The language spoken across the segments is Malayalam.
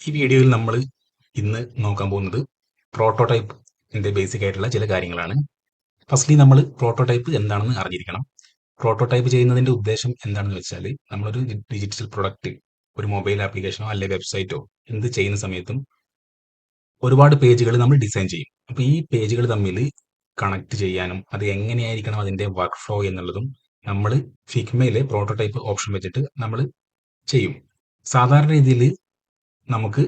ഈ വീഡിയോയിൽ നമ്മൾ ഇന്ന് നോക്കാൻ പോകുന്നത് പ്രോട്ടോടൈപ്പിന്റെ ബേസിക് ആയിട്ടുള്ള ചില കാര്യങ്ങളാണ്. ഫസ്റ്റ്ലി നമ്മൾ പ്രോട്ടോടൈപ്പ് എന്താണെന്ന് അറിഞ്ഞിരിക്കണം. പ്രോട്ടോടൈപ്പ് ചെയ്യുന്നതിന്റെ ഉദ്ദേശം എന്താണെന്ന് വെച്ചാൽ നമ്മളൊരു ഡിജിറ്റൽ പ്രൊഡക്റ്റ്, ഒരു മൊബൈൽ ആപ്ലിക്കേഷനോ അല്ലെങ്കിൽ വെബ്സൈറ്റോ എന്ത് ചെയ്യുന്ന സമയത്തും ഒരുപാട് പേജുകൾ നമ്മൾ ഡിസൈൻ ചെയ്യും. അപ്പോൾ ഈ പേജുകൾ തമ്മിൽ കണക്ട് ചെയ്യാനും അത് എങ്ങനെയായിരിക്കണം അതിന്റെ വർക്ക് ഫ്ലോ എന്നുള്ളതും നമ്മൾ ഫിഗ്മയിലെ പ്രോട്ടോടൈപ്പ് ഓപ്ഷൻ വെച്ചിട്ട് നമ്മൾ ചെയ്യും. സാധാരണ രീതിയിൽ നമുക്ക്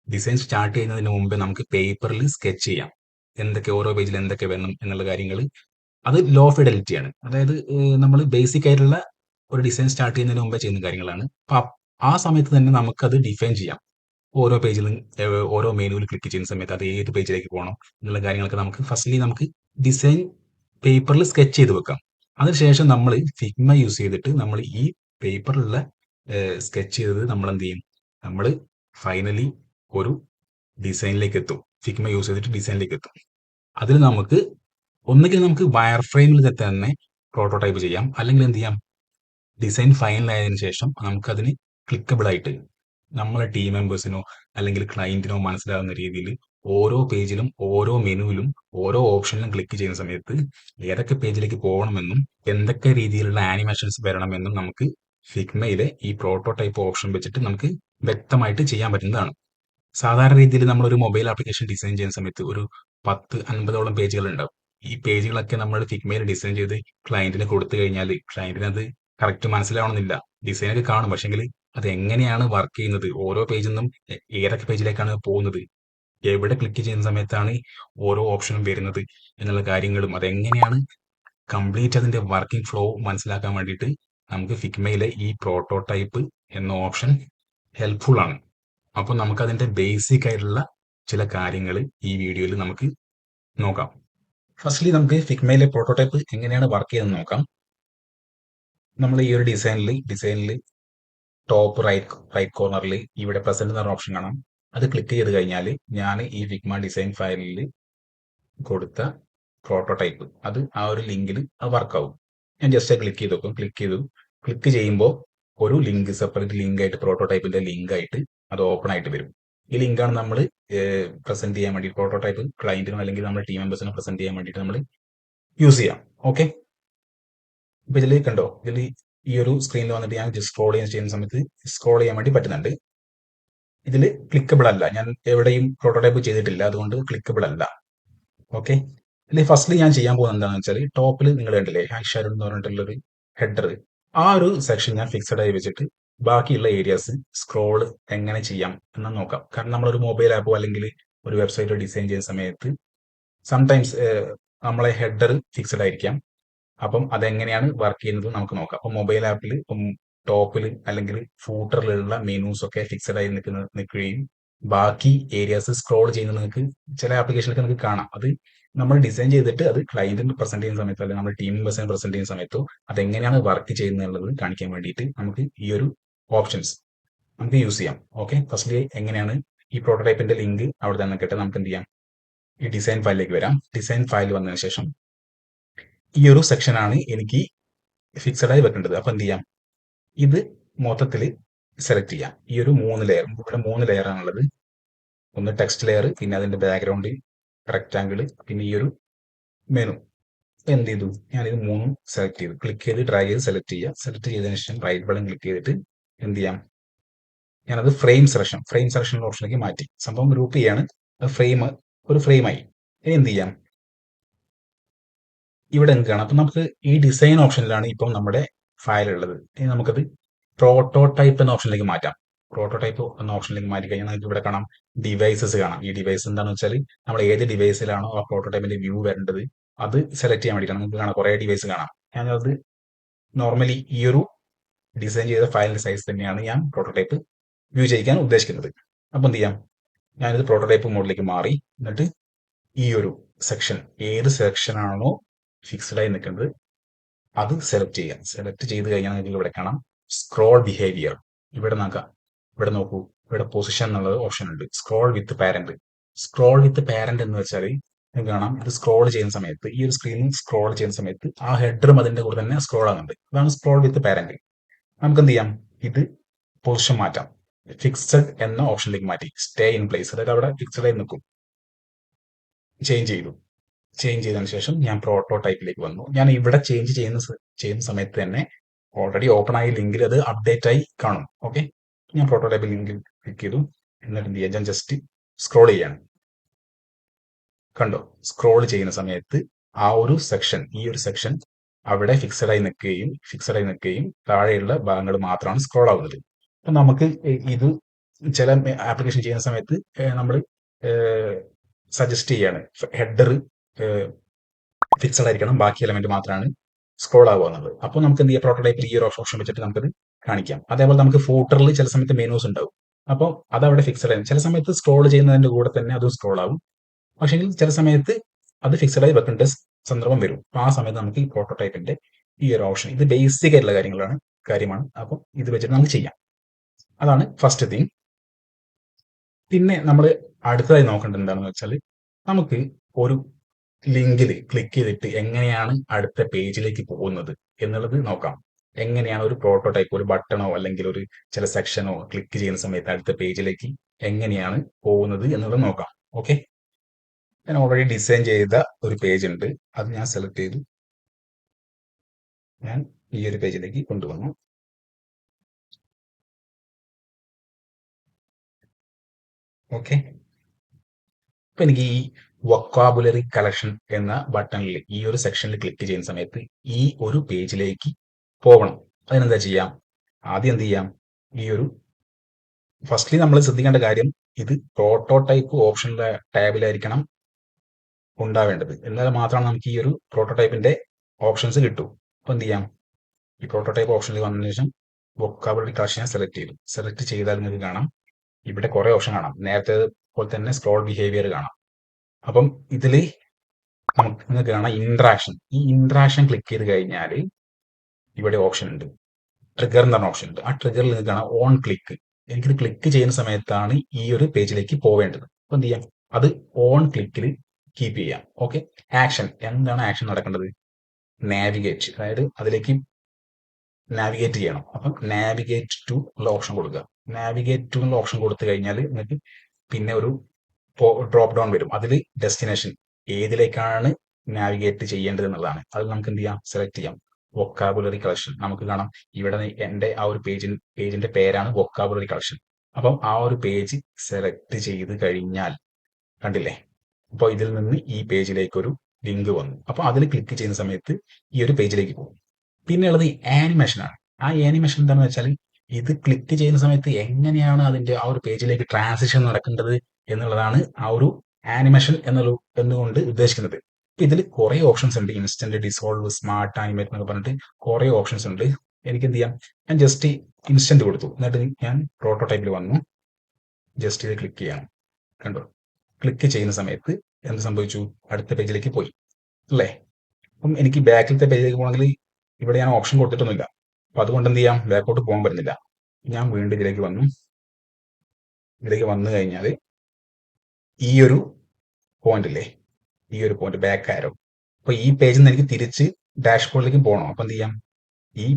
ഡിസൈൻ സ്റ്റാർട്ട് ചെയ്യുന്നതിന് മുമ്പ് നമുക്ക് പേപ്പറിൽ സ്കെച്ച് ചെയ്യാം. എന്തൊക്കെ ഓരോ പേജിൽ എന്തൊക്കെ വേണം എന്നുള്ള കാര്യങ്ങൾ. അത് ലോ ഫിഡലിറ്റി ആണ്. അതായത് നമ്മൾ ബേസിക് ആയിട്ടുള്ള ഒരു ഡിസൈൻ സ്റ്റാർട്ട് ചെയ്യുന്നതിന് മുമ്പേ ചെയ്യുന്ന കാര്യങ്ങളാണ്. അപ്പൊ ആ സമയത്ത് തന്നെ നമുക്കത് ഡിഫൈൻ ചെയ്യാം. ഓരോ പേജിലും ഓരോ മെനുവിൽ ക്ലിക്ക് ചെയ്യുന്ന സമയത്ത് അത് ഏത് പേജിലേക്ക് പോകണം എന്നുള്ള കാര്യങ്ങളൊക്കെ നമുക്ക് ഫസ്റ്റ്ലി നമുക്ക് ഡിസൈൻ പേപ്പറിൽ സ്കെച്ച് ചെയ്ത് വെക്കാം. അതിനുശേഷം നമ്മൾ ഫിഗ്മ യൂസ് ചെയ്തിട്ട് നമ്മൾ ഈ പേപ്പറിലുള്ള സ്കെച്ച് ചെയ്തത് നമ്മൾ എന്ത് ചെയ്യും, നമ്മൾ ഫൈനലി ഒരു ഡിസൈനിലേക്ക് എത്തും. ഫിഗ്മ യൂസ് ചെയ്തിട്ട് ഡിസൈനിലേക്ക് എത്തും. അതിൽ നമുക്ക് ഒന്നുകിൽ നമുക്ക് വയർ ഫ്രെയിമിൽ തന്നെ പ്രോട്ടോടൈപ്പ് ചെയ്യാം, അല്ലെങ്കിൽ എന്ത് ചെയ്യാം, ഡിസൈൻ ഫൈനൽ ആയതിനു ശേഷം നമുക്കതിന് ക്ലിക്കബിൾ ആയിട്ട് നമ്മളെ ടീം മെമ്പേഴ്സിനോ അല്ലെങ്കിൽ ക്ലയന്റിനോ മനസ്സിലാകുന്ന രീതിയിൽ ഓരോ പേജിലും ഓരോ മെനുവിലും ഓരോ ഓപ്ഷനിലും ക്ലിക്ക് ചെയ്യുന്ന സമയത്ത് ഏതൊക്കെ പേജിലേക്ക് പോകണമെന്നും എന്തൊക്കെ രീതിയിലുള്ള ആനിമേഷൻസ് വരണമെന്നും നമുക്ക് ഫിഗ്മയിലെ ഈ പ്രോട്ടോടൈപ്പ് ഓപ്ഷൻ വെച്ചിട്ട് നമുക്ക് വ്യക്തമായിട്ട് ചെയ്യാൻ പറ്റുന്നതാണ്. സാധാരണ രീതിയിൽ നമ്മളൊരു മൊബൈൽ ആപ്ലിക്കേഷൻ ഡിസൈൻ ചെയ്യുന്ന സമയത്ത് ഒരു 10-50ഓളം പേജുകൾ ഉണ്ടാവും. ഈ പേജുകളൊക്കെ നമ്മൾ ഫിഗ്മയിൽ ഡിസൈൻ ചെയ്ത് ക്ലയന്റിന് കൊടുത്തു കഴിഞ്ഞാൽ ക്ലയന്റിന് അത് കറക്റ്റ് മനസ്സിലാവണമെന്നില്ല. ഡിസൈനൊക്കെ കാണും, പക്ഷെങ്കിൽ അത് എങ്ങനെയാണ് വർക്ക് ചെയ്യുന്നത്, ഓരോ പേജിൽ നിന്നും ഏതൊക്കെ പേജിലേക്കാണ് പോകുന്നത്, എവിടെ ക്ലിക്ക് ചെയ്യുന്ന സമയത്താണ് ഓരോ ഓപ്ഷനും വരുന്നത് എന്നുള്ള കാര്യങ്ങളും അതെങ്ങനെയാണ് കംപ്ലീറ്റ് അതിന്റെ വർക്കിംഗ് ഫ്ലോ മനസ്സിലാക്കാൻ വേണ്ടിയിട്ട് നമുക്ക് ഫിഗ്മയിലെ ഈ പ്രോട്ടോടൈപ്പ് എന്ന ഓപ്ഷൻ ഹെൽപ്ഫുൾ ആണ്. അപ്പോൾ നമുക്ക് അതിന്റെ ബേസിക് ആയിട്ടുള്ള ചില കാര്യങ്ങൾ ഈ വീഡിയോയിൽ നമുക്ക് നോക്കാം. ഫസ്റ്റ്ലി നമുക്ക് ഫിഗ്മയിലെ പ്രോട്ടോടൈപ്പ് എങ്ങനെയാണ് വർക്ക് ചെയ്യുന്നത് നോക്കാം. നമ്മൾ ഈ ഒരു ഡിസൈനിൽ ടോപ്പ് റൈറ്റ് കോർണറിൽ ഇവിടെ പ്രസന്റ് എന്ന ഓപ്ഷൻ കാണാം. അത് ക്ലിക്ക് ചെയ്ത് കഴിഞ്ഞാൽ ഞാൻ ഈ ഫിഗ്മ ഡിസൈൻ ഫയലിൽ കൊടുത്ത പ്രോട്ടോടൈപ്പ് അത് ആ ഒരു ലിങ്കിൽ അത് വർക്കാവും. ഞാൻ ജസ്റ്റ് ക്ലിക്ക് ചെയ്ത് നോക്കും. ക്ലിക്ക് ചെയ്യുമ്പോൾ ഒരു ലിങ്ക്, സെപ്പറേറ്റ് ലിങ്ക് ആയിട്ട്, പ്രോട്ടോടൈപ്പിന്റെ ലിങ്ക് ആയിട്ട് അത് ഓപ്പൺ ആയിട്ട് വരും. ഈ ലിങ്കാണ് നമ്മൾ പ്രസന്റ് ചെയ്യാൻ വേണ്ടി, പ്രോട്ടോടൈപ്പ് ക്ലയന്റിനോ അല്ലെങ്കിൽ നമ്മുടെ ടീം മെമ്പേഴ്സിനോ പ്രസന്റ് ചെയ്യാൻ വേണ്ടിയിട്ട് നമ്മൾ യൂസ് ചെയ്യാം. ഓക്കെ, ഇപ്പൊ ഇതിൽ കണ്ടോ, ഇതിൽ ഈ ഒരു സ്ക്രീനിൽ വന്നിട്ട് ഞാൻ സ്ക്രോൾ ചെയ്യുന്ന സമയത്ത് സ്ക്രോൾ ചെയ്യാൻ വേണ്ടി പറ്റുന്നുണ്ട്. ഇതിൽ ക്ലിക്കബിൾ അല്ല, ഞാൻ എവിടെയും പ്രോട്ടോടൈപ്പ് ചെയ്തിട്ടില്ല, അതുകൊണ്ട് ക്ലിക്കബിൾ അല്ല. ഓക്കെ, ഇതിൽ ഫസ്റ്റ്ലി ഞാൻ ചെയ്യാൻ പോകുന്നത് എന്താണെന്ന് വെച്ചാൽ, ടോപ്പിൽ നിങ്ങൾ കണ്ടില്ലേ ഹാഷ് എന്ന് പറഞ്ഞിട്ടുള്ളൊരു ഹെഡർ, ആ ഒരു സെക്ഷൻ ഞാൻ ഫിക്സഡ് ആയി വെച്ചിട്ട് ബാക്കിയുള്ള ഏരിയാസ് സ്ക്രോൾ എങ്ങനെ ചെയ്യാം എന്ന് നോക്കാം. കാരണം നമ്മളൊരു മൊബൈൽ ആപ്പോ അല്ലെങ്കിൽ ഒരു വെബ്സൈറ്റോ ഡിസൈൻ ചെയ്യുന്ന സമയത്ത് സംടൈംസ് നമ്മളെ ഹെഡർ ഫിക്സഡ് ആയിരിക്കാം. അപ്പം അതെങ്ങനെയാണ് വർക്ക് ചെയ്യുന്നത് നമുക്ക് നോക്കാം. അപ്പം മൊബൈൽ ആപ്പിൽ ടോപ്പിൽ അല്ലെങ്കിൽ ഫൂട്ടറിലുള്ള മെനൂസ് ഒക്കെ ഫിക്സഡ് ആയി നിൽക്കുകയും ബാക്കി ഏരിയാസ് സ്ക്രോൾ ചെയ്യുന്നത് നിങ്ങൾക്ക് ചില ആപ്ലിക്കേഷനൊക്കെ നിങ്ങൾക്ക് കാണാം. അത് നമ്മൾ ഡിസൈൻ ചെയ്തിട്ട് അത് ക്ലയന്റിന് പ്രസന്റ് ചെയ്യുന്ന സമയത്തോ അല്ലെങ്കിൽ നമ്മുടെ ടീം മെമ്പേഴ്സിന് പ്രസന്റ് ചെയ്യുന്ന സമയത്തോ അതെങ്ങനെയാണ് വർക്ക് ചെയ്യുന്നത് എന്നുള്ളത് കാണിക്കാൻ വേണ്ടിയിട്ട് നമുക്ക് ഈ ഒരു ഓപ്ഷൻസ് നമുക്ക് യൂസ് ചെയ്യാം. ഓക്കെ, ഫസ്റ്റ്ലി എങ്ങനെയാണ് ഈ പ്രോട്ടോടൈപ്പിന്റെ ലിങ്ക് അവിടെ തന്നെ കിട്ടുക. നമുക്ക് എന്ത് ചെയ്യാം, ഈ ഡിസൈൻ ഫയലിലേക്ക് വരാം. ഡിസൈൻ ഫയൽ വന്നതിന് ശേഷം ഈ ഒരു സെക്ഷനാണ് എനിക്ക് ഫിക്സഡ് ആയി വെക്കേണ്ടത്. അപ്പൊ എന്ത് ചെയ്യാം, ഇത് മൊത്തത്തിൽ സെലക്ട് ചെയ്യാം. ഈ ഒരു 3 ലെയർ, ഇവിടെ 3 ലെയർ ആണുള്ളത്. ഒന്ന് ടെക്സ്റ്റ് ലെയർ, പിന്നെ അതിന്റെ ബാക്ക്ഗ്രൗണ്ട് റെക്ടാങ്കിൾ, പിന്നെ ഈ ഒരു മെനു. എന്ത് ചെയ്തു, ഞാനിത് 3 സെലക്ട് ചെയ്തു. ക്ലിക്ക് ചെയ്ത് ഡ്രാഗ് ചെയ്ത് സെലക്ട് ചെയ്യുക. സെലക്ട് ചെയ്തതിനു ശേഷം റൈറ്റ് ബട്ടൺ ക്ലിക്ക് ചെയ്തിട്ട് എന്ത് ചെയ്യാം, ഞാനത് ഫ്രെയിം സെലക്ഷൻ ഓപ്ഷനിലേക്ക് മാറ്റി. സംഭവം ഗ്രൂപ്പ് ചെയ്യാണ്, ഒരു ഫ്രെയിമായി. ഇനി എന്ത് ചെയ്യാം, ഇവിടെ എന്ത് കാണാം, അപ്പൊ നമുക്ക് ഈ ഡിസൈൻ ഓപ്ഷനിലാണ് ഇപ്പം നമ്മുടെ ഫയൽ ഉള്ളത്. ഇനി നമുക്കത് പ്രോട്ടോടൈപ്പ് എന്ന ഓപ്ഷനിലേക്ക് മാറ്റാം. പ്രോട്ടോടൈപ്പ് എന്ന ഓപ്ഷനിലേക്ക് മാറ്റി കഴിഞ്ഞാൽ നമുക്ക് ഇവിടെ കാണാം ഡിവൈസസ് കാണാം. ഈ ഡിവൈസ് എന്താണെന്ന് വെച്ചാൽ നമ്മൾ ഏത് ഡിവൈസിലാണോ ആ പ്രോട്ടോടൈപ്പിന്റെ വ്യൂ വരേണ്ടത് അത് സെലക്ട് ചെയ്യാൻ വേണ്ടിയിട്ടാണ്. നമുക്ക് കാണാം കുറെ ഡിവൈസ് കാണാം. ഞാനത് നോർമലി ഈ ഒരു ഡിസൈൻ ചെയ്ത ഫയലിന്റെ സൈസ് തന്നെയാണ് ഞാൻ പ്രോട്ടോടൈപ്പ് വ്യൂ ചെയ്യിക്കാൻ ഉദ്ദേശിക്കുന്നത്. അപ്പൊ എന്ത് ചെയ്യാം, ഞാനിത് പ്രോട്ടോടൈപ്പ് മോഡിലേക്ക് മാറി. എന്നിട്ട് ഈ ഒരു സെക്ഷൻ, ഏത് സെക്ഷനാണോ ഫിക്സഡ് ആയി നിൽക്കുന്നത് അത് സെലക്ട് ചെയ്യാം. സെലക്ട് ചെയ്ത് കഴിഞ്ഞാൽ നിങ്ങൾക്ക് ഇവിടെ കാണാം സ്ക്രോൾ ബിഹേവിയർ. ഇവിടെ നോക്കൂ, ഇവിടെ പൊസിഷൻ എന്നുള്ള ഓപ്ഷൻ ഉണ്ട്. സ്ക്രോൾ വിത്ത് പാരന്റ് എന്ന് വെച്ചാൽ നിങ്ങൾക്ക് കാണാം, ഇത് സ്ക്രോൾ ചെയ്യുന്ന സമയത്ത്, ഈ ഒരു സ്ക്രീനിൽ സ്ക്രോൾ ചെയ്യുന്ന സമയത്ത് ആ ഹെഡറും അതിന്റെ കൂടെ തന്നെ സ്ക്രോൾ ആകുന്നുണ്ട്. അതാണ് സ്ക്രോൾ വിത്ത് പാരന്റ്. നമുക്ക് എന്ത് ചെയ്യാം, ഇത് പൊസിഷൻ മാറ്റാം. ഫിക്സഡ് എന്ന ഓപ്ഷനിലേക്ക് മാറ്റി. സ്റ്റേ ഇൻ പ്ലേസ്, അതായത് അവിടെ ഫിക്സഡ് ആയി നിൽക്കും. ചേഞ്ച് ചെയ്തു. ചേഞ്ച് ചെയ്തതിനു ശേഷം ഞാൻ പ്രോട്ടോടൈപ്പിലേക്ക് വന്നു. ഞാൻ ഇവിടെ ചേഞ്ച് ചെയ്യുന്ന സമയത്ത് തന്നെ ഓൾറെഡി ഓപ്പൺ ആയ ലിങ്കിൽ അത് അപ്ഡേറ്റ് ആയി കാണും. ഓക്കെ, ഞാൻ പ്രോട്ടോടൈപ്പ് ലിങ്കിൽ ക്ലിക്ക് ചെയ്തു. എന്നിട്ട് എന്ത് ചെയ്യാം, ഞാൻ ജസ്റ്റ് സ്ക്രോൾ ചെയ്യാണ്. കണ്ടോ, സ്ക്രോൾ ചെയ്യുന്ന സമയത്ത് ആ ഒരു സെക്ഷൻ, ഈ ഒരു സെക്ഷൻ അവിടെ ഫിക്സഡ് ആയി നിൽക്കുകയും താഴെയുള്ള ഭാഗങ്ങൾ മാത്രമാണ് സ്ക്രോൾ ആവുന്നത്. അപ്പൊ നമുക്ക് ഇത് ചില ആപ്ലിക്കേഷൻ ചെയ്യുന്ന സമയത്ത് നമ്മൾ സജസ്റ്റ് ചെയ്യാണ് ഹെഡർ ഫിക്സഡ് ആയിരിക്കണം, ബാക്കി എലമെന്റ് മാത്രമാണ് സ്ക്രോൾ ആവുക എന്നുള്ളത്. അപ്പോൾ നമുക്ക് എന്ത് ചെയ്യാം, പ്രോട്ടോടൈപ്പിൽ ഈ ഒരു ഓപ്ഷൻ വെച്ചിട്ട് നമുക്കത് കാണിക്കാം. അതേപോലെ നമുക്ക് ഫൂട്ടറിൽ ചില സമയത്ത് മെനൂസ് ഉണ്ടാവും. അപ്പോൾ അത് അവിടെ ഫിക്സഡ് ആയി, ചില സമയത്ത് സ്ക്രോൾ ചെയ്യുന്നതിന്റെ കൂടെ തന്നെ അതും സ്ക്രോൾ ആവും. പക്ഷേ ചില സമയത്ത് അത് ഫിക്സഡ് ആയി വെക്കേണ്ട സന്ദർഭം വരും. അപ്പൊ ആ സമയത്ത് നമുക്ക് ഈ പ്രോട്ടോടൈപ്പിന്റെ ഈ ഒരു ഓപ്ഷൻ, ഇത് ബേസിക് ആയിട്ടുള്ള കാര്യമാണ്. അപ്പോൾ ഇത് വെച്ചിട്ട് നമുക്ക് ചെയ്യാം. അതാണ് ഫസ്റ്റ് തിങ്. പിന്നെ നമ്മൾ അടുത്തതായി നോക്കേണ്ടത് എന്താണെന്ന് വെച്ചാൽ, നമുക്ക് ഒരു ലിങ്കിൽ ക്ലിക്ക് ചെയ്തിട്ട് എങ്ങനെയാണ് അടുത്ത പേജിലേക്ക് പോകുന്നത് എന്നുള്ളത് നോക്കാം. എങ്ങനെയാണ് ഒരു പ്രോട്ടോടൈപ്പ്, ഒരു ബട്ടണോ അല്ലെങ്കിൽ ഒരു ചില സെക്ഷനോ ക്ലിക്ക് ചെയ്യുന്ന സമയത്ത് അടുത്ത പേജിലേക്ക് എങ്ങനെയാണ് പോകുന്നത് എന്നുള്ളത് നോക്കാം. ഓക്കെ, ഞാൻ ഓൾറെഡി ഡിസൈൻ ചെയ്ത ഒരു പേജ് ഉണ്ട്, അത് ഞാൻ സെലക്ട് ചെയ്തു. ഞാൻ ഈ ഒരു പേജിലേക്ക് കൊണ്ടുവന്നു. ഓക്കെ, അപ്പൊ എനിക്ക് ഈ വൊക്കാബുലറി കളക്ഷൻ എന്ന ബട്ടണിൽ ഈ ഒരു സെക്ഷനിൽ ക്ലിക്ക് ചെയ്യുന്ന സമയത്ത് ഈ ഒരു പേജിലേക്ക് പോകണം. അതിനെന്താ ചെയ്യാം, ആദ്യം എന്ത് ചെയ്യാം, ഈ ഒരു ഫസ്റ്റ്ലി നമ്മൾ ശ്രദ്ധിക്കേണ്ട കാര്യം, ഇത് പ്രോട്ടോടൈപ്പ് ഓപ്ഷനിലെ ടാബിലായിരിക്കണം ഉണ്ടാവേണ്ടത്. എന്നാൽ മാത്രമാണ് നമുക്ക് ഈ ഒരു പ്രോട്ടോടൈപ്പിന്റെ ഓപ്ഷൻസ് കിട്ടൂ. അപ്പൊ എന്ത് ചെയ്യാം, ഈ പ്രോട്ടോടൈപ്പ് ഓപ്ഷനിൽ വന്നതിന് ശേഷം വൊക്കാബുലറി കളക്ഷൻ ഞാൻ സെലക്ട് ചെയ്താൽ നിങ്ങൾക്ക് കാണാം ഇവിടെ കുറെ ഓപ്ഷൻ കാണാം. നേരത്തെ പോലെ തന്നെ സ്ക്രോൾ ബിഹേവിയർ കാണാം. അപ്പം ഇതിൽ നിങ്ങൾക്ക് കാണാം ഇൻട്രാക്ഷൻ. ഈ ഇൻട്രാക്ഷൻ ക്ലിക്ക് ചെയ്ത് കഴിഞ്ഞാൽ ഇവിടെ ഓപ്ഷൻ ഉണ്ട്, ട്രിഗർ എന്ന് പറഞ്ഞ ഓപ്ഷൻ ഉണ്ട്. ആ ട്രിഗറിൽ നിങ്ങൾക്ക് കാണാം ഓൺ ക്ലിക്ക്. എനിക്കിത് ക്ലിക്ക് ചെയ്യുന്ന സമയത്താണ് ഈ ഒരു പേജിലേക്ക് പോവേണ്ടത്. അപ്പൊ എന്ത് ചെയ്യാം, അത് ഓൺ ക്ലിക്കിൽ കീപ്പ് ചെയ്യാം. ഓക്കെ, ആക്ഷൻ, എന്താണ് ആക്ഷൻ നടക്കേണ്ടത്, നാവിഗേറ്റ്, അതായത് അതിലേക്ക് നാവിഗേറ്റ് ചെയ്യണം. അപ്പം നാവിഗേറ്റ് ടു ഉള്ള ഓപ്ഷൻ കൊടുക്കുക. നാവിഗേറ്റ് ടു എന്നുള്ള ഓപ്ഷൻ കൊടുത്തു കഴിഞ്ഞാൽ നിങ്ങൾക്ക് പിന്നെ ഒരു ഡ്രോപ്പ് ഡൗൺ വരും. അതിൽ ഡെസ്റ്റിനേഷൻ ഏതിലേക്കാണ് നാവിഗേറ്റ് ചെയ്യേണ്ടത് എന്നുള്ളതാണ്. അത് നമുക്ക് എന്ത് ചെയ്യാം, സെലക്ട് ചെയ്യാം. വൊക്കാബുലറി കളക്ഷൻ നമുക്ക് കാണാം ഇവിടെ. എന്റെ ആ ഒരു പേജിന്റെ പേരാണ് വൊക്കാബുലറി കളക്ഷൻ. അപ്പം ആ ഒരു പേജ് സെലക്ട് ചെയ്ത് കഴിഞ്ഞാൽ കണ്ടില്ലേ, അപ്പോൾ ഇതിൽ നിന്ന് ഈ പേജിലേക്ക് ഒരു ലിങ്ക് വന്നു. അപ്പൊ അതിൽ ക്ലിക്ക് ചെയ്യുന്ന സമയത്ത് ഈ ഒരു പേജിലേക്ക് പോകും. പിന്നെയുള്ളത് ഈ ആനിമേഷൻ ആണ്. ആ ആനിമേഷൻ എന്താണെന്ന് വെച്ചാൽ, ഇത് ക്ലിക്ക് ചെയ്യുന്ന സമയത്ത് എങ്ങനെയാണ് അതിന്റെ ആ ഒരു പേജിലേക്ക് ട്രാൻസിഷൻ നടക്കേണ്ടത് എന്നുള്ളതാണ് ആ ഒരു ആനിമേഷൻ എന്നുകൊണ്ട് ഉദ്ദേശിക്കുന്നത്. ഇതിൽ കുറെ ഓപ്ഷൻസ് ഉണ്ട്, ഇൻസ്റ്റന്റ് ഡിസോൾവ്, സ്മാർട്ട് ആനിമേറ്റ് എന്നൊക്കെ പറഞ്ഞിട്ട് കുറെ ഓപ്ഷൻസ് ഉണ്ട്. എനിക്ക് എന്ത് ചെയ്യാം, ഞാൻ ജസ്റ്റ് ഇൻസ്റ്റന്റ് കൊടുത്തു. എന്നിട്ട് ഞാൻ പ്രോട്ടോടൈപ്പിൽ വന്നു, ജസ്റ്റ് ഇത് ക്ലിക്ക് ചെയ്യണം. കണ്ടോ, ക്ലിക്ക് ചെയ്യുന്ന സമയത്ത് എന്ത് സംഭവിച്ചു, അടുത്ത പേജിലേക്ക് പോയി അല്ലേ. അപ്പം എനിക്ക് ബാക്കിലത്തെ പേജിലേക്ക് പോകണമെങ്കിൽ ഇവിടെ ഞാൻ ഓപ്ഷൻ കൊടുത്തിട്ടൊന്നുമില്ല. അപ്പൊ അതുകൊണ്ട് എന്ത് ചെയ്യാം, ബാക്കോട്ട് പോകാൻ പറ്റുന്നില്ല. ഞാൻ വീണ്ടും ഇതിലേക്ക് വന്നു. ഇതിലേക്ക് വന്നു കഴിഞ്ഞാൽ ഈ ഒരു പോയിന്റ് ഇല്ലേ, ഈ ഒരു പോയിന്റ് ബാക്ക് ആരോ. അപ്പൊ ഈ പേജിൽ നിന്ന് എനിക്ക് തിരിച്ച് ഡാഷ്ബോർഡിലേക്ക് പോകണം. അപ്പൊ എന്ത് ചെയ്യാം, ഈ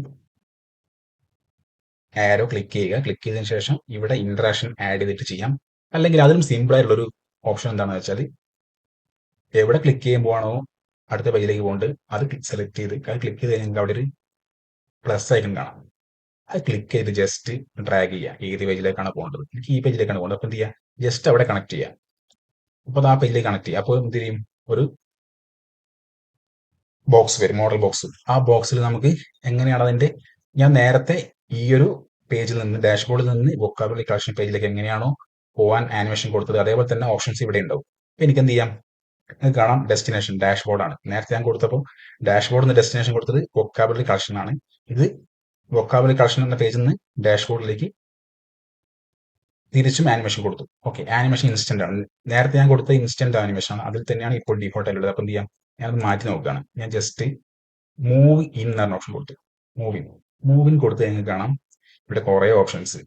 ആരോ ക്ലിക്ക് ചെയ്യുക. ക്ലിക്ക് ചെയ്തതിനു ശേഷം ഇവിടെ ഇന്ററാക്ഷൻ ആഡ് ചെയ്തിട്ട് ചെയ്യാം. അല്ലെങ്കിൽ അതിലും സിമ്പിൾ ആയിട്ടുള്ള ഒരു ഓപ്ഷൻ എന്താണെന്ന് വെച്ചാൽ, എവിടെ ക്ലിക്ക് ചെയ്യുമ്പോഴാണോ അടുത്ത പേജിലേക്ക് പോകേണ്ടത് അത് സെലക്ട് ചെയ്ത് അത് ക്ലിക്ക് ചെയ്ത് കഴിഞ്ഞാൽ അവിടെ ഒരു പ്ലസ് ഐക്കൺ കാണാം. അത് ക്ലിക്ക് ചെയ്ത് ജസ്റ്റ് ഡ്രാഗ് ചെയ്യുക. ഏത് പേജിലേക്കാണ് പോകേണ്ടത്, എനിക്ക് ഈ പേജിലേക്കാണ് പോകേണ്ടത്. അപ്പൊ എന്ത് ചെയ്യുക, ജസ്റ്റ് അവിടെ കണക്ട് ചെയ്യുക. അപ്പൊ ആ പേജിലേക്ക് കണക്ട് ചെയ്യുക. അപ്പോൾ എന്ത് ചെയ്യും, ഒരു ബോക്സ് വരും, മോഡൽ ബോക്സ്. ആ ബോക്സിൽ നമുക്ക് എങ്ങനെയാണ് അതിന്റെ, ഞാൻ നേരത്തെ ഈ ഒരു പേജിൽ നിന്ന് ഡാഷ്ബോർഡിൽ നിന്ന് വൊക്കാബുലറി കളക്ഷൻ പേജിലേക്ക് എങ്ങനെയാണോ പോകാൻ ആനിമേഷൻ കൊടുത്തത്, അതേപോലെ തന്നെ ഓപ്ഷൻസ് ഇവിടെ ഉണ്ടാവും. അപ്പൊ എനിക്ക് എന്ത് ചെയ്യാം, നിങ്ങൾക്ക് കാണാം ഡെസ്റ്റിനേഷൻ ഡാഷ്ബോർഡാണ്. നേരത്തെ ഞാൻ കൊടുത്തപ്പോൾ ഡാഷ്ബോർഡിൽ നിന്ന് ഡെസ്റ്റിനേഷൻ കൊടുത്തത് വൊക്കാബുലറി കളക്ഷൻ ആണ്. ഇത് വൊക്കാബുലറി കളക്ഷൻ എന്ന പേജിൽ നിന്ന് ഡാഷ്ബോർഡിലേക്ക് തിരിച്ചും ആനിമേഷൻ കൊടുത്തു. ഓക്കെ, ആനിമേഷൻ ഇൻസ്റ്റന്റ് ആണ്. നേരത്തെ ഞാൻ കൊടുത്ത ഇൻസ്റ്റന്റ് ആനിമേഷൻ ആണ്, അതിൽ തന്നെയാണ് ഇപ്പോൾ ഡിഫോൾട്ട് ആയിട്ടുള്ളത്. അപ്പൊ എന്ത് ചെയ്യാം, ഞാനത് മാറ്റി നോക്കുകയാണ്. ഞാൻ ജസ്റ്റ് മൂവ് ഇൻ എന്ന ഓപ്ഷൻ കൊടുത്തു. മൂവിൻ കൊടുത്ത് നിങ്ങൾക്ക് കാണാം ഇവിടെ കുറെ ഓപ്ഷൻസ്.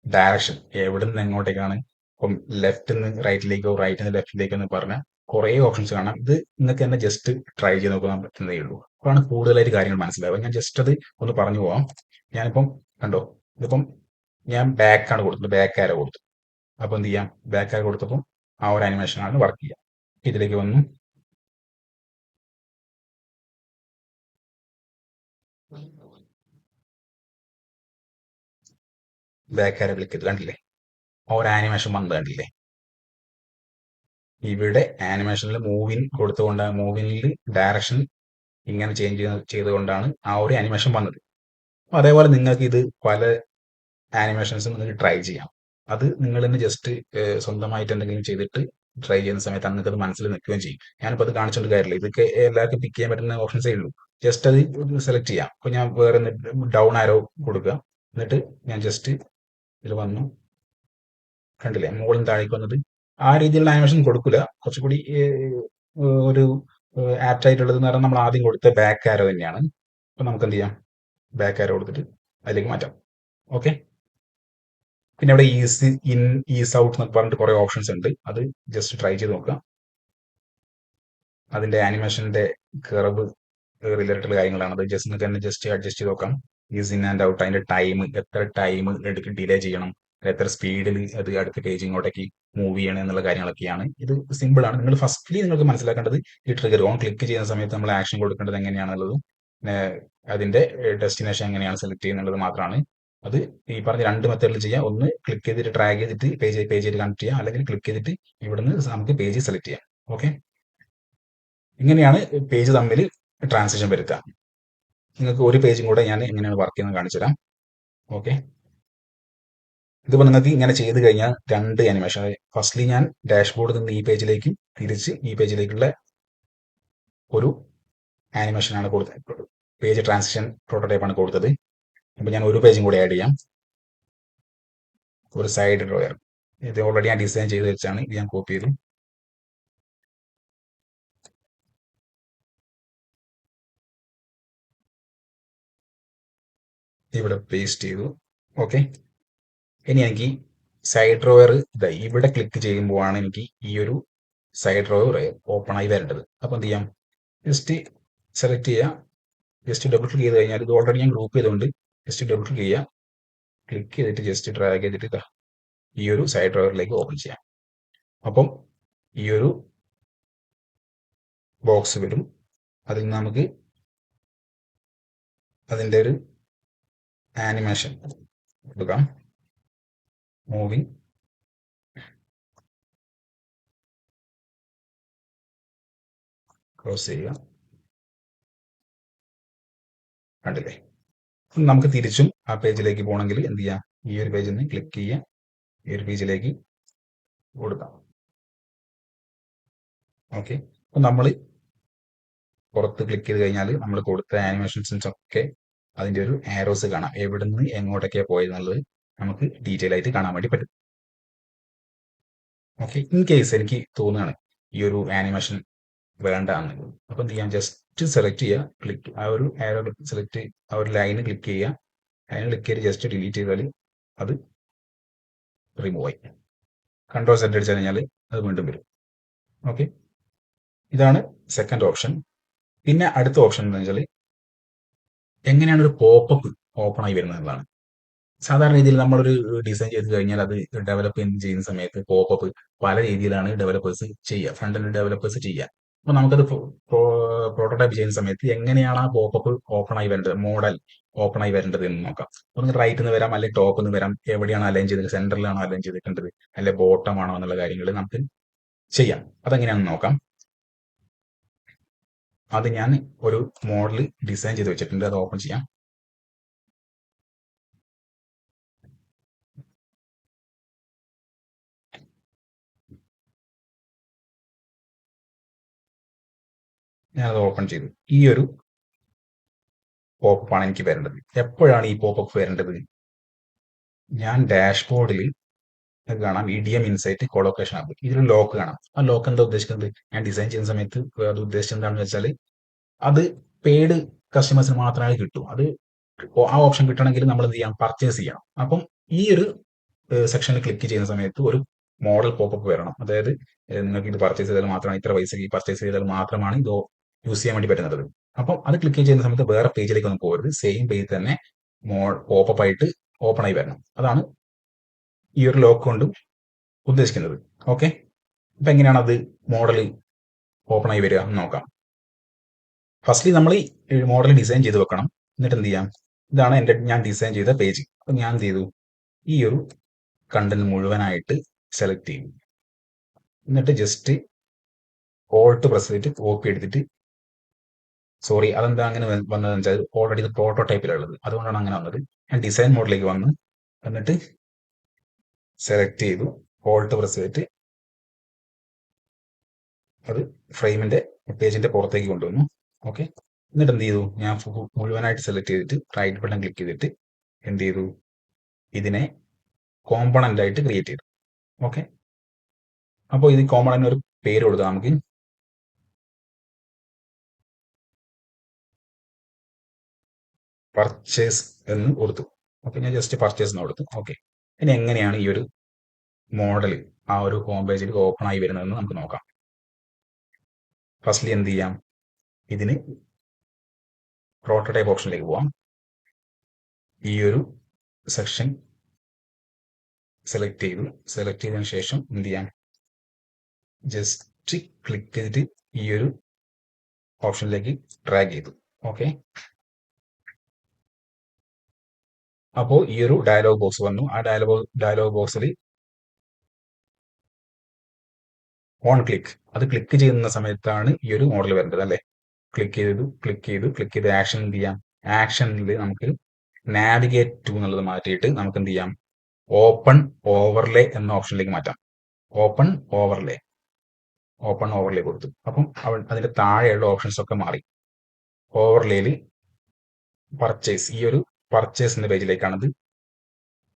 ഡയറക്ഷൻ, എവിടെ നിന്ന് എങ്ങോട്ടേക്കാണ്, ഇപ്പം ലെഫ്റ്റ് നിന്ന് റൈറ്റിലേക്കോ റൈറ്റിൽ നിന്ന് ലെഫ്റ്റിലേക്കോ എന്ന് പറഞ്ഞാൽ കുറെ ഓപ്ഷൻസ് കാണാം. ഇത് നിങ്ങൾക്ക് തന്നെ ജസ്റ്റ് ട്രൈ ചെയ്ത് നോക്കാൻ പറ്റുന്നതേ ഉള്ളൂ. അപ്പോഴാണ് കൂടുതലായിട്ട് കാര്യങ്ങൾ മനസ്സിലാവുക. ഞാൻ ജസ്റ്റ് അത് ഒന്ന് പറഞ്ഞു പോവാം. ഞാനിപ്പം കണ്ടോ, ഇതിപ്പം ഞാൻ ബാക്കാണ് കൊടുത്തത്, ബാക്ക് ആരോ കൊടുത്തു. അപ്പോൾ എന്ത് ചെയ്യാം, ബാക്ക് ആരോ കൊടുത്തപ്പോൾ ആ ഒരു ആനിമേഷനാണ് വർക്ക് ചെയ്യുക. ഇതിലേക്ക് വന്നു, ബാക്ക് ആരോ ക്ലിക്ക് ചെയ്ത് കണ്ടില്ലേ, ആ ഒരു ആനിമേഷൻ വന്നത് കണ്ടില്ലേ. ഇവിടെ ആനിമേഷനിൽ മൂവിൻ കൊടുത്തുകൊണ്ട് മൂവിനിൽ ഡയറക്ഷൻ ഇങ്ങനെ ചേഞ്ച് ചെയ്തുകൊണ്ടാണ് ആ ഒരു ആനിമേഷൻ വന്നത്. അപ്പോൾ അതേപോലെ നിങ്ങൾക്ക് ഇത് പല ആനിമേഷൻസും നിങ്ങൾക്ക് ട്രൈ ചെയ്യാം. അത് നിങ്ങൾ തന്നെ ജസ്റ്റ് സ്വന്തമായിട്ട് എന്തെങ്കിലും ചെയ്തിട്ട് ട്രൈ ചെയ്യുന്ന സമയത്ത് നിങ്ങൾക്ക് അത് മനസ്സിൽ നിൽക്കുകയും ചെയ്യും. ഞാനിപ്പോൾ അത് കാണിച്ചുകൊണ്ട് കാര്യമില്ല, ഇതൊക്കെ എല്ലാവർക്കും പിക്ക് ചെയ്യാൻ പറ്റുന്ന ഓപ്ഷൻസേ ഉള്ളൂ. ജസ്റ്റ് അത് സെലക്ട് ചെയ്യാം. അപ്പോൾ ഞാൻ വേറെ ഡൗൺ ആരോ കൊടുക്കുക, എന്നിട്ട് ഞാൻ ജസ്റ്റ് ഇതിൽ വന്നു, കണ്ടില്ലേ മുകളിൽ താഴേക്ക് വന്നത്. ആ രീതിയിലുള്ള ആനിമേഷൻ കൊടുക്കില്ല, കുറച്ചുകൂടി ഒരു ആപ്റ്റ് ആയിട്ടുള്ളത് എന്ന് പറഞ്ഞാൽ നമ്മൾ ആദ്യം കൊടുത്ത ബാക്ക് ആരോ തന്നെയാണ്. അപ്പോൾ നമുക്ക് എന്ത് ചെയ്യാം, ബാക്ക് ആരോ കൊടുത്തിട്ട് അതിലേക്ക് മാറ്റാം. ഓക്കെ, പിന്നെ അവിടെ ഈസ് ഇൻ, ഈസ് ഔട്ട് എന്നൊക്കെ പറഞ്ഞിട്ട് കുറെ ഓപ്ഷൻസ് ഉണ്ട്. അത് ജസ്റ്റ് ട്രൈ ചെയ്ത് നോക്കുക. അതിന്റെ ആനിമേഷന്റെ കർവ് റിലേറ്റഡ് കാര്യങ്ങളാണ്. അത് ജസ്റ്റ് നിങ്ങൾക്ക് തന്നെ ജസ്റ്റ് അഡ്ജസ്റ്റ് ചെയ്ത് നോക്കാം. ഈസ് ഇൻ ആൻഡ് ഔട്ട്, അതിന്റെ ടൈം, എത്ര ടൈം എടുക്ക് ഡിലേ ചെയ്യണം, എത്ര സ്പീഡിൽ അത് അടുത്ത പേജ് ഇങ്ങോട്ടേക്ക് മൂവ് ചെയ്യണം എന്നുള്ള കാര്യങ്ങളൊക്കെയാണ്. ഇത് സിമ്പിൾ ആണ്. നിങ്ങൾ ഫസ്റ്റ്ലി നിങ്ങൾക്ക് മനസ്സിലാക്കേണ്ടത് ഈ ട്രിഗർ ഓൺ ക്ലിക്ക് ചെയ്യുന്ന സമയത്ത് നമ്മൾ ആക്ഷൻ കൊടുക്കേണ്ടത് എങ്ങനെയാണെന്നുള്ളതും അതിന്റെ ഡെസ്റ്റിനേഷൻ എങ്ങനെയാണ് സെലക്ട് ചെയ്യുന്നുള്ളത് മാത്രമാണ്. അത് ഈ പറഞ്ഞ രണ്ട് മെത്തേഡിൽ ചെയ്യാം. ഒന്ന് ക്ലിക്ക് ചെയ്തിട്ട് ഡ്രാഗ് ചെയ്തിട്ട് പേജ് കണക്ട് ചെയ്യാം, അല്ലെങ്കിൽ ക്ലിക്ക് ചെയ്തിട്ട് ഇവിടുന്ന് നമുക്ക് പേജ് സെലക്ട് ചെയ്യാം. ഓക്കെ, ഇങ്ങനെയാണ് പേജ് തമ്മിൽ ട്രാൻസിഷൻ വരുത്തുക. നിങ്ങൾക്ക് ഒരു പേജും കൂടെ ഞാൻ എങ്ങനെയാണ് വർക്ക് ചെയ്യുന്നത് കാണിച്ചു തരാം. ഓക്കെ, ഇതിപ്പോൾ നിങ്ങൾക്ക് ഇങ്ങനെ ചെയ്ത് കഴിഞ്ഞാൽ രണ്ട് ആനിമേഷൻ, ഫസ്റ്റ്ലി ഞാൻ ഡാഷ്ബോർഡിൽ നിന്ന് ഈ പേജിലേക്കും തിരിച്ച് ഈ പേജിലേക്കുള്ള ഒരു ആനിമേഷനാണ് കൊടുത്തത്, പേജ് ട്രാൻസിഷൻ പ്രോട്ടോടൈപ്പാണ് കൊടുത്തത്. അപ്പോൾ ഞാൻ ഒരു പേജും കൂടി ആഡ് ചെയ്യാം, ഒരു സൈഡ് ഡ്രോയർ. ഇത് ഓൾറെഡി ഞാൻ ഡിസൈൻ ചെയ്ത് വെച്ചാണ്, ഇത് ഞാൻ കോപ്പി ചെയ്തു, ഇവിടെ പേസ്റ്റ് ചെയ്തു. ഓക്കെ, ഇനി എനിക്ക് സൈഡ് ഡ്രോയർ ഇവിടെ ക്ലിക്ക് ചെയ്യുമ്പോഴാണ് എനിക്ക് ഈ ഒരു സൈഡ് ഡ്രോയർ ഓപ്പൺ ആയി വരേണ്ടത്. അപ്പോൾ എന്ത് ചെയ്യാം, ജസ്റ്റ് സെലക്ട് ചെയ്യുക, ജസ്റ്റ് ഡബിൾ ക്ലിക്ക് ചെയ്ത് കഴിഞ്ഞാൽ ഇത് ഓൾറെഡി ഞാൻ ഗ്രൂപ്പ് ചെയ്തുകൊണ്ട് ജസ്റ്റ് ഡബിൾ ക്ലിക്ക് ചെയ്യുക, ക്ലിക്ക് ചെയ്തിട്ട് ജസ്റ്റ് ഡ്രാഗ് ചെയ്തിട്ട് ഈ ഒരു സൈഡ് ഡ്രോയറിലേക്ക് ഓപ്പൺ ചെയ്യാം. അപ്പം ഈ ഒരു ബോക്സ് വരും, അതിൽ നിന്ന് നമുക്ക് അതിൻ്റെ ഒരു ആനിമേഷൻ കൊടുക്കാം. മൂവിങ്, ക്ലോസ് ചെയ്യുക, കണ്ടില്ലേ. നമുക്ക് തിരിച്ചും ആ പേജിലേക്ക് പോകണമെങ്കിൽ എന്ത് ചെയ്യാം, ഈ ഒരു പേജിൽ നിന്ന് ക്ലിക്ക് ചെയ്യുക, ഈ ഒരു പേജിലേക്ക് കൊടുക്കാം. ഓക്കെ, അപ്പം നമ്മൾ പുറത്ത് ക്ലിക്ക് ചെയ്ത് കഴിഞ്ഞാൽ നമ്മൾ കൊടുത്ത ആനിമേഷൻസ് ഒക്കെ അതിൻ്റെ ഒരു ആരോസ് കാണാം, എവിടെ നിന്ന് എങ്ങോട്ടൊക്കെയാണ് പോയെന്നുള്ളത് നമുക്ക് ഡീറ്റെയിൽ ആയിട്ട് കാണാൻ വേണ്ടി പറ്റും. ഓക്കെ, ഇൻ കേസ് എനിക്ക് തോന്നുകയാണ് ഈ ഒരു ആനിമേഷൻ വേണ്ടാന്ന്, അപ്പം എന്ത് ചെയ്യാം, ജസ്റ്റ് സെലക്ട് ചെയ്യുക, ക്ലിക്ക് ആ ഒരു ആരോ സെലക്ട്, ആ ഒരു ലൈന് ക്ലിക്ക് ചെയ്യുക, ലൈന് ക്ലിക്ക് ചെയ്ത് ജസ്റ്റ് ഡിലീറ്റ് ചെയ്താൽ അത് റിമൂവ് ആയി. കൺട്രോൾ സെറ്റ് അടിച്ചു കഴിഞ്ഞാൽ അത് വീണ്ടും വരും. ഓക്കെ, ഇതാണ് സെക്കൻഡ് ഓപ്ഷൻ. പിന്നെ അടുത്ത ഓപ്ഷൻ എന്ന് വെച്ചാൽ എങ്ങനെയാണ് ഒരു പോപ്പപ്പ് ഓപ്പൺ ആയി വരുന്നത് എന്നതാണ്. സാധാരണ രീതിയിൽ നമ്മളൊരു ഡിസൈൻ ചെയ്ത് കഴിഞ്ഞാൽ അത് ഡെവലപ്പ് ചെയ്യുന്ന സമയത്ത് പോപ്പപ്പ് പല രീതിയിലാണ് ഡെവലപ്പേഴ്സ് ചെയ്യുക, ഫ്രണ്ട് എൻഡ് ഡെവലപ്പേഴ്സ് ചെയ്യുക. അപ്പോൾ നമുക്കത് പ്രോട്ടോടൈപ്പ് ചെയ്യുന്ന സമയത്ത് എങ്ങനെയാണ് ആ പോപ്പപ്പ് ഓപ്പൺ ആയി വരേണ്ടത്, മോഡൽ ഓപ്പൺ ആയി വരേണ്ടത് എന്ന് നോക്കാം. ഒന്ന് റൈറ്റിൽ നിന്ന് വരാം, അല്ലെങ്കിൽ ടോപ്പിൽ നിന്ന് വരാം, എവിടെയാണ് അലൈൻ ചെയ്തത്, സെന്ററിലാണോ അലൈൻ ചെയ്തിട്ടുള്ളത്, അല്ലെ ബോട്ടം ആണോ എന്നുള്ള കാര്യങ്ങൾ നമുക്ക് ചെയ്യാം. അതെങ്ങനെയാണെന്ന് നോക്കാം. അത് ഞാൻ ഒരു മോഡൽ ഡിസൈൻ ചെയ്ത് വെച്ചിട്ടുണ്ട്, അത് ഓപ്പൺ ചെയ്യാം. ഞാനത് ഓപ്പൺ ചെയ്തു. ഈ ഒരു പോപ്പപ്പ് ആണ് എനിക്ക് വരേണ്ടത്. എപ്പോഴാണ് ഈ പോപ്പപ്പ് വരേണ്ടത്, ഞാൻ ഡാഷ്ബോർഡിൽ കാണാം ഇഡിഎം ഇൻസൈറ്റ് കൊളോക്കേഷൻ ആപ്പ്, ഇതിൽ ലോക്ക് കാണാം. ആ ലോക്ക് എന്താ ഉദ്ദേശിക്കുന്നത്, ഞാൻ ഡിസൈൻ ചെയ്യുന്ന സമയത്ത് അത് ഉദ്ദേശിച്ചത് എന്താണെന്ന് വെച്ചാൽ അത് പെയ്ഡ് കസ്റ്റമേഴ്സിന് മാത്രമേ കിട്ടൂ. അത് ആ ഓപ്ഷൻ കിട്ടണമെങ്കിൽ നമ്മൾ എന്ത് ചെയ്യണം, പർച്ചേസ് ചെയ്യണം. അപ്പം ഈ ഒരു സെക്ഷനിൽ ക്ലിക്ക് ചെയ്യുന്ന സമയത്ത് ഒരു മോഡൽ പോപ്പപ്പ് വരണം. അതായത് നിങ്ങൾക്ക് ഇത് പർച്ചേസ് ചെയ്താൽ മാത്രമാണ്, ഇത്ര പൈസക്ക് പർച്ചേസ് ചെയ്താൽ മാത്രമാണ് ഇത് യൂസ് ചെയ്യാൻ വേണ്ടി പറ്റുന്നത്. അപ്പം അത് ക്ലിക്ക് ചെയ്യുന്ന സമയത്ത് വേറെ പേജിലേക്ക് ഒന്നും പോകരുത്, സെയിം പേജ് തന്നെ പോപ്പപ്പ് ആയിട്ട് ഓപ്പൺ ആയി വരണം. അതാണ് ഈ ഒരു ലോക്ക് കൊണ്ടും ഉദ്ദേശിക്കുന്നത്. ഓക്കെ, അപ്പൊ എങ്ങനെയാണ് അത് മോഡൽ ഓപ്പൺ ആയി വരിക എന്ന് നോക്കാം. ഫസ്റ്റ്ലി നമ്മൾ ഈ മോഡൽ ഡിസൈൻ ചെയ്ത് വെക്കണം. എന്നിട്ട് എന്ത് ചെയ്യാം, ഇതാണ് ഞാൻ ഡിസൈൻ ചെയ്ത പേജ്. അപ്പൊ ഞാൻ എന്ത് ചെയ്തു, ഈ ഒരു കണ്ടന്റ് മുഴുവനായിട്ട് സെലക്ട് ചെയ്യും. എന്നിട്ട് ജസ്റ്റ് ഓൾട്ട് പ്രസ് ചെയ്തിട്ട് കോപ്പി എടുത്തിട്ട്, സോറി അതെന്താ അങ്ങനെ വന്നതെന്ന് വെച്ചാൽ ഓൾറെഡി ഇത് പ്രോട്ടോടൈപ്പിലുള്ളത്, അതുകൊണ്ടാണ് അങ്ങനെ വന്നത്. ഞാൻ ഡിസൈൻ മോഡിലേക്ക് വന്ന് എന്നിട്ട് സെലക്ട് ചെയ്തു, ഓൾട്ട് പ്രസ് ചെയ്തിട്ട് അത് ഫ്രെയിമിന്റെ പേജിന്റെ പുറത്തേക്ക് കൊണ്ടുവന്നു. ഓക്കെ, എന്നിട്ട് എന്ത് ചെയ്തു, ഞാൻ മുഴുവനായിട്ട് സെലക്ട് ചെയ്തിട്ട് റൈറ്റ് ബട്ടൺ ക്ലിക്ക് ചെയ്തിട്ട് എന്ത് ചെയ്തു, ഇതിനെ കോമ്പണന്റ് ആയിട്ട് ക്രിയേറ്റ് ചെയ്തു. ഓക്കെ, അപ്പോൾ ഇത് കോമ്പണന്റ് ഒരു പേര് കൊടുക്കാം നമുക്ക്. പർച്ചേസ് എന്ന് കൊടുത്തു. ഓക്കെ, ഞാൻ ജസ്റ്റ് പർച്ചേസ് എന്ന് കൊടുത്തു. ഓക്കെ, ഇനി എങ്ങനെയാണ് ഈ ഒരു മോഡൽ ആ ഒരു ഹോം പേജിൽ ഓപ്പൺ ആയി വരുന്നതെന്ന് നമുക്ക് നോക്കാം. ഫസ്റ്റ്ലി എന്ത് ചെയ്യാം, ഇതിന് പ്രോട്ടോടൈപ്പ് ഓപ്ഷനിലേക്ക് പോവാം. ഈ ഒരു സെക്ഷൻ സെലക്ട് ചെയ്തതിനു ശേഷം എന്ത് ചെയ്യാം, ജസ്റ്റ് ക്ലിക്ക് ചെയ്തിട്ട് ഈ ഒരു ഓപ്ഷനിലേക്ക് ഡ്രാഗ് ചെയ്തു. ഓക്കെ, അപ്പോൾ ഈ ഒരു ഡയലോഗ് ബോക്സ് വന്നു. ആ ഡയലോഗ് ബോക്സിൽ ഓൺ ക്ലിക്ക്, അത് ക്ലിക്ക് ചെയ്യുന്ന സമയത്താണ് ഈ ഒരു മോഡൽ വരേണ്ടത് അല്ലേ. ക്ലിക്ക് ചെയ്ത് ആക്ഷൻ എന്ത് ചെയ്യാം, ആക്ഷനിൽ നമുക്ക് നാവിഗേറ്റ് ടു എന്നുള്ളത് മാറ്റിയിട്ട് നമുക്ക് എന്ത് ചെയ്യാം, ഓപ്പൺ ഓവർലേ എന്ന ഓപ്ഷനിലേക്ക് മാറ്റാം. ഓപ്പൺ ഓവർലേ കൊടുത്തു. അപ്പം അതിന്റെ താഴെയുള്ള ഓപ്ഷൻസ് ഒക്കെ മാറി. ഓവർലേയിൽ പർച്ചേസ്, ഈ ഒരു പർച്ചേസ് എന്ന പേജിലേക്കാണത്.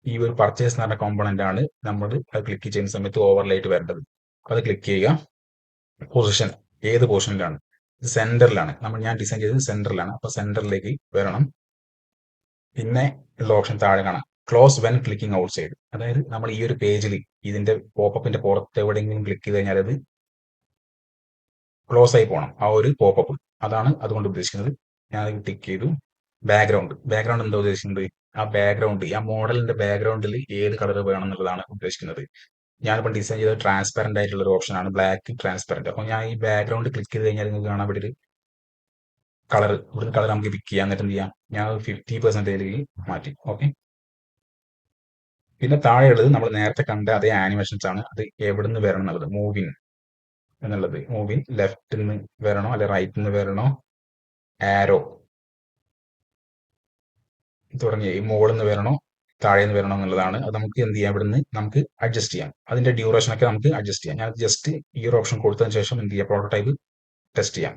ഈ ഒരു പർച്ചേസ് എന്ന് പറഞ്ഞ കോമ്പണന്റ് ആണ് നമ്മൾ അത് ക്ലിക്ക് ചെയ്യുന്ന സമയത്ത് ഓവർലേയിട്ട് വരേണ്ടത്. അത് ക്ലിക്ക് ചെയ്യുക. പൊസിഷൻ ഏത് പൊസിഷനിലാണ്, സെന്ററിലാണ്. ഞാൻ ഡിസൈൻ ചെയ്തത് സെന്ററിലാണ്. അപ്പൊ സെന്ററിലേക്ക് വരണം. പിന്നെ ഉള്ള ഓപ്ഷൻ താഴെ കാണാം, close when clicking out side. അതായത് നമ്മൾ ഈ ഒരു പേജിൽ ഇതിന്റെ പോപ്പപ്പിന്റെ പുറത്ത് എവിടെയെങ്കിലും ക്ലിക്ക് ചെയ്ത് കഴിഞ്ഞാൽ അത് ക്ലോസ് ആയി പോകണം, ആ ഒരു പോപ്പപ്പ്. അതാണ് അതുകൊണ്ട് ഉദ്ദേശിക്കുന്നത്. ഞാൻ അത് ടിക്ക് ചെയ്തു. ബാക്ക്ഗ്രൗണ്ട് എന്താ ഉദ്ദേശിക്കുന്നത്, ആ മോഡലിന്റെ ബാക്ക്ഗ്രൗണ്ടിൽ ഏത് കളർ വേണം എന്നുള്ളതാണ് ഉദ്ദേശിക്കുന്നത്. ഞാനിപ്പോൾ ഡിസൈൻ ചെയ്ത ട്രാൻസ്പെറന്റ് ആയിട്ടുള്ള ഒരു ഓപ്ഷനാണ്, ബ്ലാക്ക് ട്രാൻസ്പെറന്റ്. അപ്പോൾ ഞാൻ ഈ ബാക്ക്ഗ്രൗണ്ട് ക്ലിക്ക് ചെയ്ത് കഴിഞ്ഞാൽ നിങ്ങൾക്ക് കാണാൻ ഇവിടെ ഒരു കളർ, ഇവിടുന്ന് കളർ നമുക്ക് പിക്ക് ചെയ്യാം. എന്നിട്ട് എന്ത് ചെയ്യാം, ഞാൻ 50% മാറ്റി. ഓക്കെ, പിന്നെ താഴെയുള്ളത് നമ്മൾ നേരത്തെ കണ്ട അതേ ആനിമേഷൻസ് ആണ്. അത് എവിടുന്ന് വരണം എന്നുള്ളത്, മൂവിൻ എന്നുള്ളത്, മൂവിൻ ലെഫ്റ്റിൽ നിന്ന് വരണോ അല്ലെ റൈറ്റിൽ നിന്ന് വരണോ, ആരോ തുടങ്ങിയ ഈ മുകളിൽ നിന്ന് വരണോ താഴെ നിന്ന് വരണോ എന്നുള്ളതാണ്. അത് നമുക്ക് എന്ത് ചെയ്യാം, ഇവിടുന്ന് നമുക്ക് അഡ്ജസ്റ്റ് ചെയ്യാം. അതിന്റെ ഡ്യൂറേഷൻ ഒക്കെ നമുക്ക് അഡ്ജസ്റ്റ് ചെയ്യാം. ഞാൻ ജസ്റ്റ് ഈ ഒരു ഓപ്ഷൻ കൊടുത്തതിന് ശേഷം എന്ത് ചെയ്യാം, പ്രോട്ടോടൈപ്പ് ടെസ്റ്റ് ചെയ്യാം.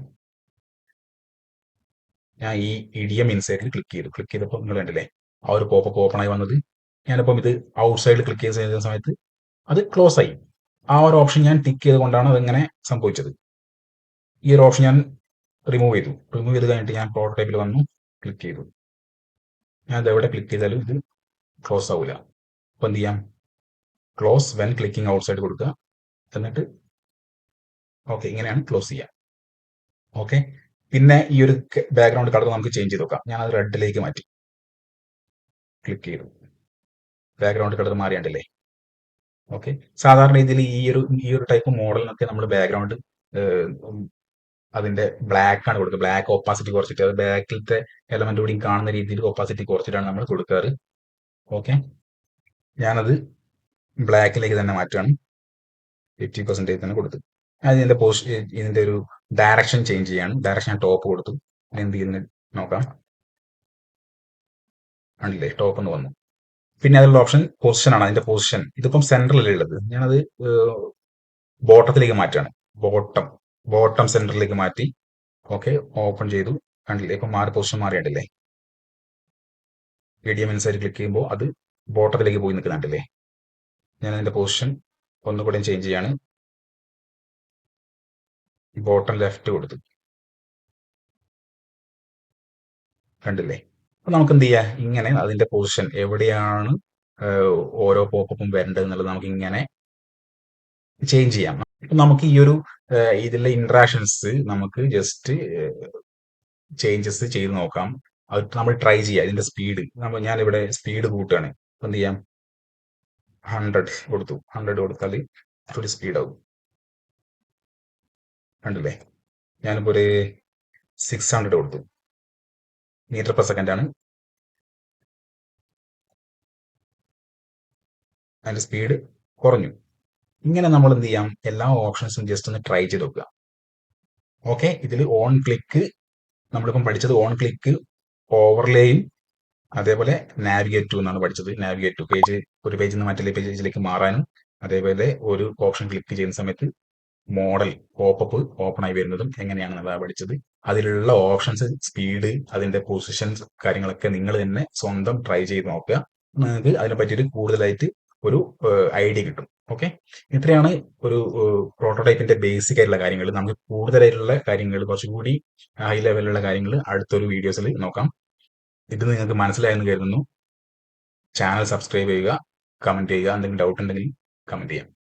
ഞാൻ ഈ ഇഡിയം ഇൻസൈഡിൽ ക്ലിക്ക് ചെയ്തപ്പോൾ നിങ്ങൾ കണ്ടില്ലേ ആ ഒരു പോപ്പപ്പ് ഓപ്പൺ ആയി വന്നത്. ഞാനിപ്പം ഇത് ഔട്ട് സൈഡിൽ ക്ലിക്ക് ചെയ്ത സമയത്ത് അത് ക്ലോസ് ആയി. ആ ഒരു ഓപ്ഷൻ ഞാൻ ടിക്ക് ചെയ്തുകൊണ്ടാണ് അതെങ്ങനെ സംഭവിച്ചത്. ഈ ഒരു ഓപ്ഷൻ ഞാൻ റിമൂവ് ചെയ്ത് കഴിഞ്ഞിട്ട് ഞാൻ പ്രോട്ടോടൈപ്പിൽ വന്നു, ക്ലിക്ക് ചെയ്തു. ഞാൻ ഇത് എവിടെ ക്ലിക്ക് ചെയ്താലും ഇത് ക്ലോസ് ആവില്ല. അപ്പൊ എന്ത് ചെയ്യാം, close when clicking out side കൊടുക്കുക. എന്നിട്ട് ഓക്കെ, ഇങ്ങനെയാണ് ക്ലോസ് ചെയ്യുക. ഓക്കെ, പിന്നെ ഈ ഒരു ബാക്ക്ഗ്രൗണ്ട് കളർ നമുക്ക് ചേഞ്ച് ചെയ്ത് നോക്കാം. ഞാൻ അത് റെഡിലേക്ക് മാറ്റി, ക്ലിക്ക് ചെയ്തു. Background colour മാറിയാണ്ടല്ലേ. ഓക്കെ, സാധാരണ രീതിയിൽ ഈ ഒരു ടൈപ്പ് മോഡലിനൊക്കെ നമ്മൾ ബാക്ക്ഗ്രൗണ്ട് അതിന്റെ ബ്ലാക്ക് ആണ് കൊടുക്കുക. ബ്ലാക്ക് ഓപ്പാസിറ്റി കുറച്ചിട്ട്, അത് ബാക്കിലത്തെ എലമെന്റ് കൂടി കാണുന്ന രീതിയിൽ ഓപ്പാസിറ്റി കുറച്ചിട്ടാണ് നമ്മൾ കൊടുക്കാറ്. ഓക്കെ, ഞാനത് ബ്ലാക്കിലേക്ക് തന്നെ മാറ്റുകയാണ്. 50% തന്നെ കൊടുത്തു. ഇതിന്റെ ഒരു ഡയറക്ഷൻ ചേഞ്ച് ചെയ്യാണ്. ഡയറക്ഷൻ ടോപ്പ് കൊടുത്തു. എന്ത് ചെയ്യുന്നത് നോക്കാം, ആണല്ലേ ടോപ്പ് എന്ന് വന്നു. പിന്നെ അതിലുള്ള ഓപ്ഷൻ പൊസിഷൻ ആണ്. അതിന്റെ പൊസിഷൻ ഇതിപ്പം സെൻട്രലല്ലേ ഉള്ളത്, ഞാനത് ബോട്ടത്തിലേക്ക് മാറ്റുകയാണ്. ബോട്ടം സെന്ററിലേക്ക് മാറ്റി. ഓക്കെ, ഓപ്പൺ ചെയ്തു. കണ്ടില്ലേ ഇപ്പൊ പൊസിഷൻ മാറിയിട്ടില്ലേ. മീഡിയം ഇൻസൈഡ് ക്ലിക്ക് ചെയ്യുമ്പോൾ അത് ബോട്ടത്തിലേക്ക് പോയി നിൽക്കുന്നുണ്ടല്ലേ. ഞാൻ അതിന്റെ പൊസിഷൻ ഒന്നുകൂടെ ചേഞ്ച് ചെയ്യാണ്. ബോട്ടം ലെഫ്റ്റ് കൊടുത്തു. കണ്ടില്ലേ. അപ്പൊ നമുക്ക് എന്ത് ചെയ്യാം, ഇങ്ങനെ അതിന്റെ പൊസിഷൻ എവിടെയാണ് ഓരോ പോപ്പും വരേണ്ടത് എന്നുള്ളത് നമുക്ക് ഇങ്ങനെ ചേഞ്ച് ചെയ്യാം. നമുക്ക് ഈ ഒരു ഇതിലെ ഇന്ററാക്ഷൻസ് നമുക്ക് ജസ്റ്റ് ചേഞ്ചസ് ചെയ്ത് നോക്കാം. അത് നമ്മൾ ട്രൈ ചെയ്യാം. ഇതിന്റെ സ്പീഡ് ഞാനിവിടെ സ്പീഡ് കൂട്ടുകയാണ്. എന്ത് ചെയ്യാം, 100 കൊടുത്തു. 100 കൊടുത്താൽ കുറച്ചുകൂടി സ്പീഡാവും. കണ്ടില്ലേ? ഞാനിപ്പോൾ ഒരു 600 കൊടുത്തു. മീറ്റർ പെർ സെക്കൻഡ് ആണ്. അതിന്റെ സ്പീഡ് കുറഞ്ഞു. ഇങ്ങനെ നമ്മൾ എന്ത് ചെയ്യാം, എല്ലാ ഓപ്ഷൻസും ജസ്റ്റ് ഒന്ന് ട്രൈ ചെയ്ത് നോക്കുക. ഓക്കെ, ഇതിൽ ഓൺ ക്ലിക്ക്, നമ്മളിപ്പം പഠിച്ചത് ഓൺ ക്ലിക്ക്, ഓവർലേയും അതേപോലെ നാവിഗേറ്റ് ടു എന്നാണ് പഠിച്ചത്. നാവിഗേറ്റ് ടു പേജ്, ഒരു പേജിൽ നിന്ന് മറ്റേ പേജിലേക്ക് മാറാനും, അതേപോലെ ഒരു ഓപ്ഷൻ ക്ലിക്ക് ചെയ്യുന്ന സമയത്ത് മോഡൽ പോപ്പപ്പ് ഓപ്പൺ ആയി വരുന്നതും എങ്ങനെയാണെന്നുള്ളതാണ് പഠിച്ചത്. അതിലുള്ള ഓപ്ഷൻസ്, സ്പീഡ്, അതിന്റെ പൊസിഷൻസ്, കാര്യങ്ങളൊക്കെ നിങ്ങൾ തന്നെ സ്വന്തം ട്രൈ ചെയ്ത് നോക്കുക. നിങ്ങൾക്ക് അതിനെ പറ്റിയിട്ട് കൂടുതലായിട്ട് ഒരു ഐഡിയ കിട്ടും. ഓക്കെ, ഇത്രയാണ് ഒരു പ്രോട്ടോടൈപ്പിന്റെ ബേസിക് ആയിട്ടുള്ള കാര്യങ്ങൾ. നമുക്ക് കൂടുതലായിട്ടുള്ള കാര്യങ്ങൾ, കുറച്ചുകൂടി ഹൈ ലെവലിലുള്ള കാര്യങ്ങൾ അടുത്തൊരു വീഡിയോസിൽ നോക്കാം. ഇത് നിങ്ങൾക്ക് മനസ്സിലായെന്ന് കരുതുന്നു. ചാനൽ സബ്സ്ക്രൈബ് ചെയ്യുക, കമന്റ് ചെയ്യുക, എന്തെങ്കിലും ഡൗട്ട് ഉണ്ടെങ്കിൽ കമന്റ് ചെയ്യാം.